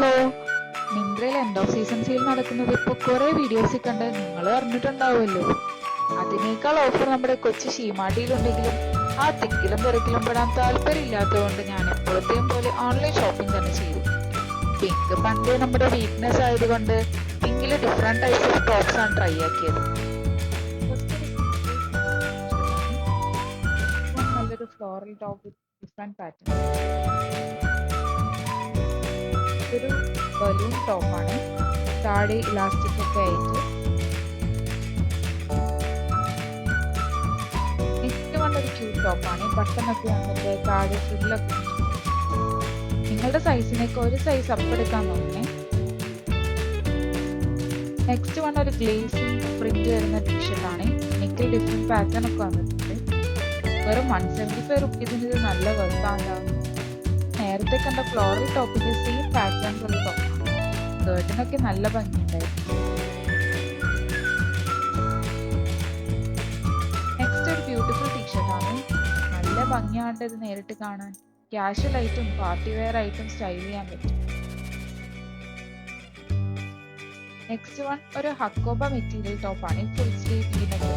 Hello, മിന്ത്രയിൽ end off season sale നടക്കുന്നത് ഇപ്പോൾ കുറെ വീഡിയോസിൽ കണ്ട് നിങ്ങൾ അറിഞ്ഞിട്ടുണ്ടാവുമല്ലോ. അതിനേക്കാൾ ഓഫർ നമ്മുടെ കൊച്ചു ഷീമാട്ടിയിലുണ്ടെങ്കിലും ആ തിക്കിലും തിരക്കിലും പെടാൻ താല്പര്യമില്ലാത്തതുകൊണ്ട് ഞാൻ എപ്പോഴത്തെയും പോലെ ഓൺലൈൻ ഷോപ്പിംഗ് തന്നെ ചെയ്തു. പിങ്ക് പണ്ടേ നമ്മുടെ വീക്ക്നെസ് ആയതുകൊണ്ട് പിങ്കിൽ ഡിഫറെന്റ് ടൈപ്സ് ഓഫ് ടോപ്സ് ആണ് ട്രൈ ആക്കിയത്. നല്ലൊരു ഫ്ലോറൽ ടോപ്പ് വിത്ത് ഡിഫറെന്റ് പാറ്റേൺ. ഇതൊരു ബലൂൺ ടോപ്പാണ്, താഴെ ഇലാസ്റ്റിക് ഒക്കെ ആയിട്ട്. നെക്സ്റ്റ് വന്നൊരു ക്യൂട്ട് ടോപ്പാണ്, ബട്ടണൊക്കെ വന്നിട്ട് താഴെ ഫ്രില്ലൊക്കെ. നിങ്ങളുടെ സൈസിനൊക്കെ ഒരു സൈസ് അപ്പ് എടുക്കാൻ നോക്കണേ. നെക്സ്റ്റ് വൺ ഒരു ഗ്ലേസിംഗ് പ്രിന്റ് വരുന്ന ടീഷർട്ടാണ്, നെക്കിൽ ഡിഫറെന്റ് പാറ്റേൺ ഒക്കെ വന്നിട്ടുണ്ട്. വെറും 175 റുപ്പീസിന് ഇത് നല്ല വെറുതാണ്ടാവും. നേരത്തെ കണ്ട ഫ്ലോറൽ ടോപ്പിന്റെ സെയിം പാറ്റേൺസ് ഉള്ള ടോപ്പാണ്. സ്കേർട്ടിനൊക്കെ നല്ല ഭംഗിയുണ്ടായിരുന്നു. നെക്സ്റ്റ് ഒരു ബ്യൂട്ടിഫുൾ ടീഷർട്ടാണ്, നല്ല ഭംഗിയാണ്ട് ഇത് നേരിട്ട് കാണാൻ. ക്യാഷ്വൽ ആയിട്ടും പാർട്ടി വെയർ ആയിട്ടും സ്റ്റൈൽ ചെയ്യാൻ പറ്റും. നെക്സ്റ്റ് വൺ ഒരു ഹക്കോബ മെറ്റീരിയൽ ടോപ്പാണ്, ഫുൾ സ്ലീവ് വീനൊക്കെ.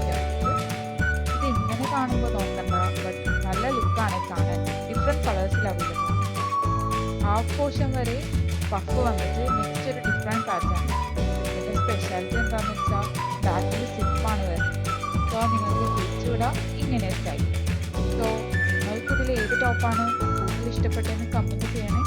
ഇത് ഇങ്ങനെ കാണുമ്പോൾ നോക്കണ്ട, ബട്ട് നല്ല ലുക്കാണ് കാണാൻ. ഡിഫറെന്റ് കളേഴ്സിൽ അവൈലബിൾ ആണ്. ഹാഫ് പോർഷൻ വരെ പഫ് വന്നിട്ട് നെക്സ്റ്റ് ഒരു ഡിഫറെന്റ് പാറ്റേൺ. ഇതിന്റെ സ്പെഷ്യാലിറ്റി എന്താണെന്ന് വെച്ചാൽ ബാക്കിൽ സിപ്പാണ് വരുന്നത്. സോ നിങ്ങൾക്ക് തിരിച്ചുവിടാം ഇങ്ങനെ സ്റ്റൈൽ. സോ നിങ്ങൾക്ക് ഇതിൽ ഏത് ടോപ്പാണ് കൂടുതൽ ഇഷ്ടപ്പെട്ടതെന്ന് കമന്റ് ചെയ്യണേ.